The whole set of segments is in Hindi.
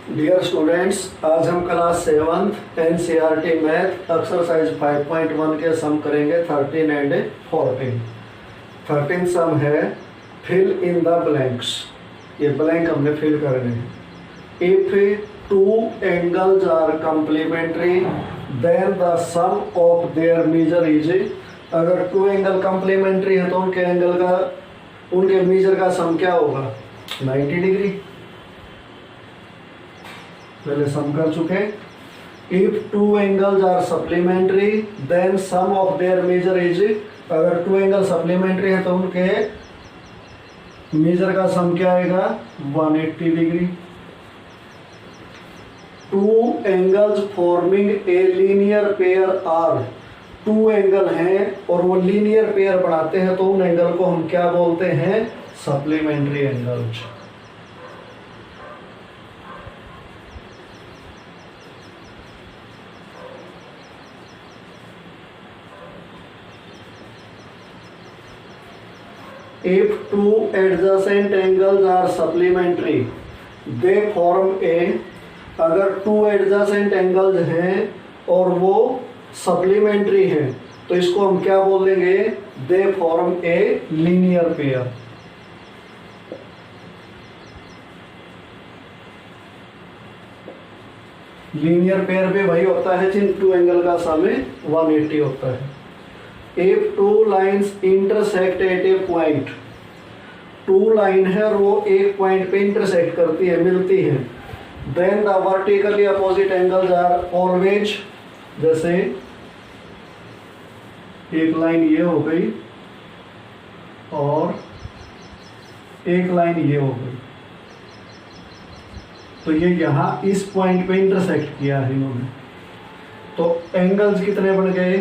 डियर स्टूडेंट्स, आज हम class 7th NCERT math exercise 5.1 के सम करेंगे 13 एंड 14। 13 सम है फिल इन द ब्लैंक्स। ये ब्लैंक हमने फिल करने हैं। If two angles are complementary then the sum of their measure is. अगर टू एंगल कंप्लीमेंट्री है तो उनके मेजर का सम क्या होगा? 90 डिग्री। पहले सम कर चुके। If two angles are supplementary then sum of their measure is. अगर टू एंगल सप्लीमेंट्री है तो उनके मेजर का सम क्या आएगा? 180 degree. Two angles forming a linear pair are. Two angle हैं और वो लीनियर पेयर बनाते हैं तो उन एंगल को हम क्या बोलते हैं? Supplementary angles. If two adjacent angles are supplementary, they form a। अगर टू एडजेसेंट एंगल्स हैं और वो सप्लीमेंट्री हैं तो इसको हम क्या बोल देंगे? They form A linear pair. Linear pair भी वही होता है जिन टू एंगल का सम 180 होता है। If two lines intersect at a point, two line है और वो एक पॉइंट पे इंटरसेक्ट करती है, मिलती है, then the vertically opposite angles are always। जैसे एक लाइन ये हो गई और एक लाइन ये हो गई, तो ये यहाँ इस पॉइंट पे इंटरसेक्ट किया है इन्होंने, तो एंगल्स कितने बन गए?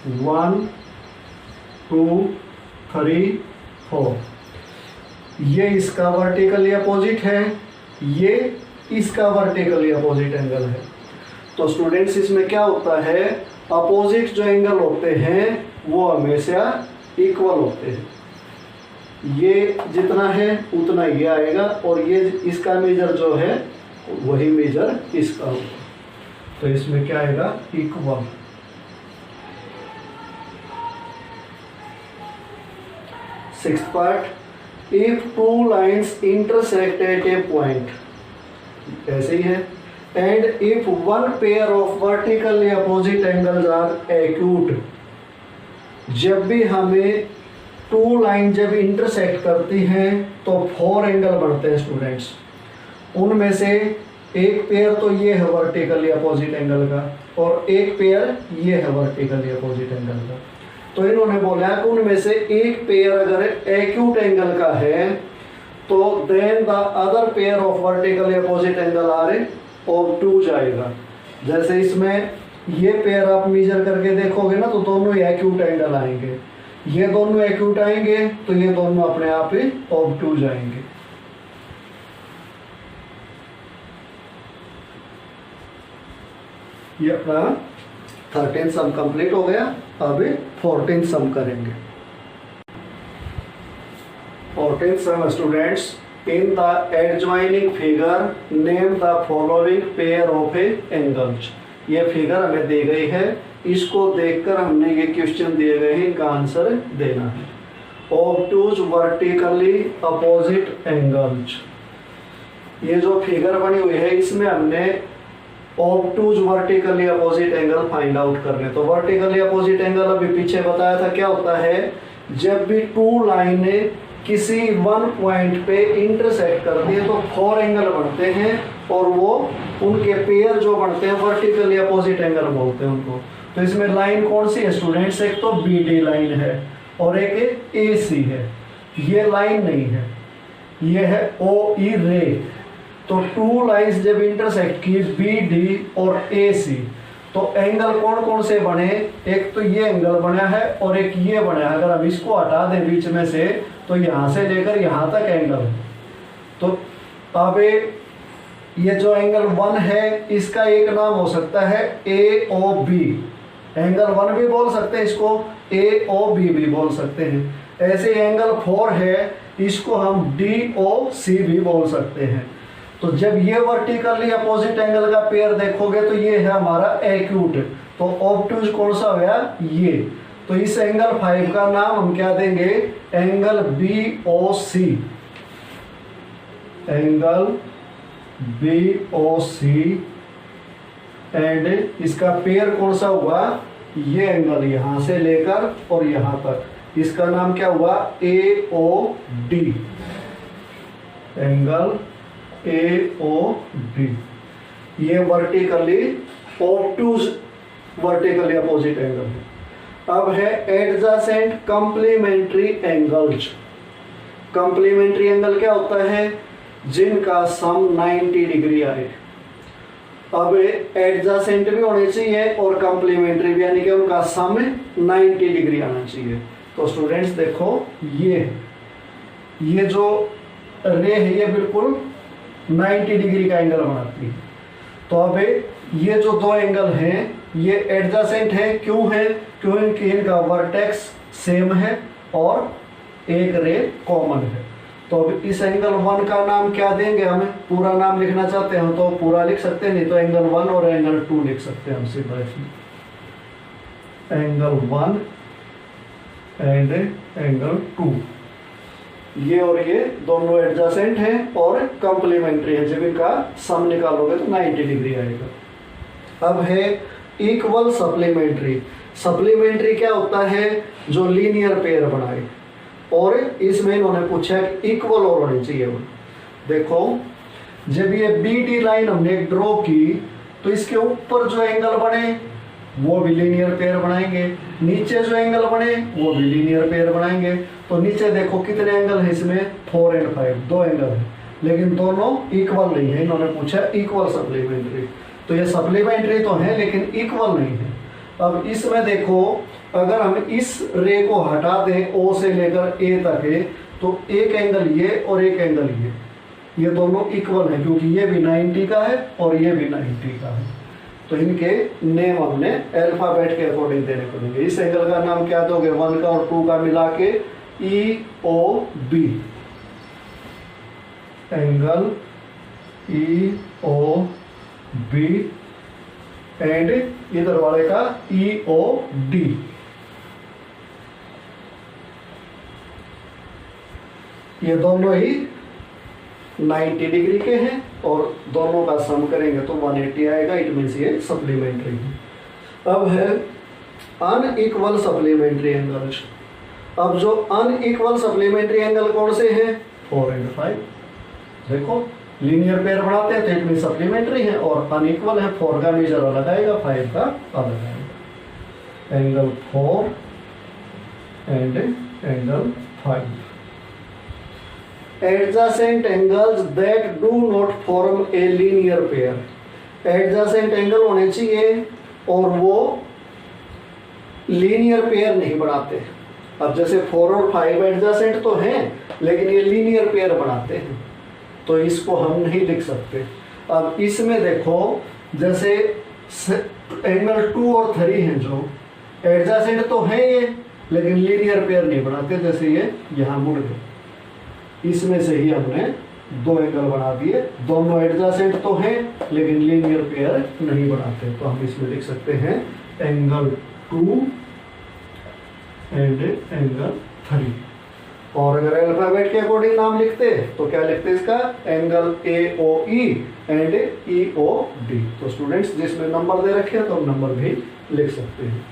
1 2 3 4। ये इसका वर्टिकली अपोजिट है, ये इसका वर्टिकली अपोजिट एंगल है। तो स्टूडेंट्स इसमें क्या होता है? अपोजिट जो एंगल होते हैं वो हमेशा इक्वल होते हैं। ये जितना है उतना ये आएगा और ये इसका मेजर जो है वही मेजर इसका होगा, तो इसमें क्या आएगा? Equal. Sixth part, if two lines intersect at a point, ऐसे ही है, and if one pair of vertically opposite angles are acute. जब भी हमें टू लाइन जब इंटरसेक्ट करती हैं तो 4 एंगल बनते हैं स्टूडेंट्स। उनमें से एक पेयर तो ये है वर्टिकली अपोजिट एंगल का और एक पेयर ये है वर्टिकली अपोजिट एंगल का। तो इन्होंने बोला कि उनमें से एक पेयर अगर एक्यूट एंगल का है तो then the other pair of vertically opposite angle are obtuse आएगा। जैसे इसमें ये पेयर आप मेजर करके देखोगे ना तो दोनों एक्यूट एंगल आएंगे, ये दोनों एक्यूट आएंगे तो ये दोनों अपने आप ही ऑब्टूज आएंगे। ये अपना 13 सम कंप्लीट हो गया। अभी 14 सम करेंगे। 14 sum students, in the adjoining figure name the following pair of angles. ये फिगर हमें दी गई है, इसको देखकर हमने ये क्वेश्चन दिए गए हैं, इनका आंसर देना है। Obtuse vertically opposite angles. ये जो फिगर बनी हुई है इसमें हमने obtuse vertically opposite angle find out करने। तो वर्टिकली अपोजिट एंगल अभी पीछे बताया था क्या होता है? जब भी टू लाइनें किसी वन पॉइंट पे इंटरसेक्ट करती है तो 4 एंगल बनते हैं और वो उनके पेयर जो बनते हैं वर्टिकली अपोजिट एंगल बोलते हैं उनको। तो इसमें लाइन कौन सी है स्टूडेंट्स? एक तो BD लाइन है और एक AC है। ये लाइन नहीं है, ये है OE रे। तो टू लाइंस जब इंटरसेक्ट की BD और AC तो एंगल कौन कौन से बने? एक तो ये एंगल बना है और एक ये बना है। अगर हम इसको हटा दें बीच में से तो यहाँ से लेकर यहाँ तक एंगल है। तो अब ये जो एंगल 1 है इसका एक नाम हो सकता है AOB। एंगल 1 भी बोल सकते हैं इसको, AOB भी बोल सकते हैं। ऐसे एंगल 4 है, इसको हम DOC भी बोल सकते हैं। तो जब ये वर्टिकली अपोजिट एंगल का पेयर देखोगे तो ये है हमारा एक्यूट, तो ऑब्टूज कौन सा हो गया ये। तो इस एंगल 5 का नाम हम क्या देंगे, angle BOC, angle BOC। And इसका पेयर कौन सा हुआ, ये एंगल यहां से लेकर और यहां तक, इसका नाम क्या हुआ AOD, एंगल AOD। ये वर्टिकली ऑब्टूज वर्टिकली अपोजिट एंगल है। अब है adjacent complementary angles. Complementary angle क्या होता है, जिनका सम 90 डिग्री आए। अब एडजेसेंट भी होने चाहिए और कंप्लीमेंट्री भी, यानी कि उनका सम 90 डिग्री आना चाहिए। तो स्टूडेंट्स देखो ये जो रे है ये बिल्कुल 90 डिग्री का एंगल बनाती है। तो अब ये जो दो एंगल हैं ये एडजेसेंट है, क्यों है, क्योंकि इनका वर्टेक्स सेम है और एक रे कॉमन है। तो अब इस एंगल 1 का नाम क्या देंगे, हमें पूरा नाम लिखना चाहते हैं तो पूरा लिख सकते हैं, नहीं तो एंगल 1 और एंगल 2 लिख सकते हैं हम सीधा। एंगल 1 एंड एंगल 2, ये और ये दोनों एडजेसेंट हैं और कंप्लीमेंट्री हैं। जब इनका सम निकालोगे तो 90 डिग्री आएगा। अब है इक्वल सप्लीमेंट्री। सप्लीमेंट्री क्या होता है, जो लीनियर पेयर बनाए, और इसमें इन्होंने पूछा कि इक्वल और होनी चाहिए वो। देखो जब ये BD लाइन हमने ड्रॉ की तो इसके ऊपर जो एंगल बने वो भी लीनियर पेयर बनाएंगे, नीचे जो एंगल बने वो भी लीनियर पेयर बनाएंगे। तो नीचे देखो कितने एंगल है इसमें, 4 और 5, 2 एंगल है, लेकिन दोनों इक्वल नहीं है। इन्होंने पूछा इक्वल सप्लीमेंट्री, तो ये सप्लीमेंट्री तो है लेकिन इक्वल नहीं है। अब इसमें देखो अगर हम इस रे को हटा दें O से लेकर A तक है, तो एक एंगल ये और एक एंगल ये दोनों इक्वल है, क्योंकि ये भी 90 का है और ये भी 90 का है। तो इनके नेम हमने अल्फाबेट के अकॉर्डिंग देने पड़ेंगे। इस एंगल का नाम क्या दोगे, 1 का और 2 का मिला के EOB, एंगल EOB, एंड इधर वाले का EOD। ये दोनों ही 90 डिग्री के हैं और दोनों का सम करेंगे तो 180 आएगा। इट मीन्स ये सप्लीमेंट्री है। अब है अनइक्वल सप्लीमेंट्री एंगल्स। अब जो अनइक्वल सप्लीमेंट्री एंगल कौन से हैं, 4 और 5। देखो लीनियर पेयर बनाते हैं तो इट मीन सप्लीमेंट्री है, और अनइक्वल है, 4 का मेजर अलग आएगा, 5 का अलग आएगा। Angle 4 and angle 5। Adjacent angles that do not form A linear pair. Adjacent angle होने चाहिए और वो लीनियर पेयर नहीं बनाते। अब जैसे 4 और 5 एडजेसेंट तो हैं लेकिन ये लीनियर पेयर बनाते हैं, तो इसको हम नहीं लिख सकते। अब इसमें देखो जैसे एंगल 2 और 3 हैं जो एडजेसेंट तो है ये, लेकिन लीनियर पेयर नहीं बनाते। जैसे ये यहाँ मुड़ गए, इसमें से ही हमने 2 एंगल बना दिए, दोनों एडजेसेंट तो हैं लेकिन लीनियर पेयर नहीं बनाते। तो हम इसमें लिख सकते हैं एंगल 2 एंड एंगल 3। और अगर अल्फाबेट के अकॉर्डिंग नाम लिखते तो क्या लिखते इसका, एंगल AOE एंड EOD। तो स्टूडेंट्स जिसमें नंबर दे रखे हैं तो हम नंबर भी लिख सकते हैं।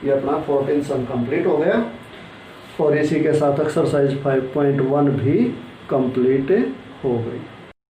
ये अपना 14 सम कंप्लीट हो गया और इसी के साथ एक्सरसाइज 5.1 भी कंप्लीट हो गई।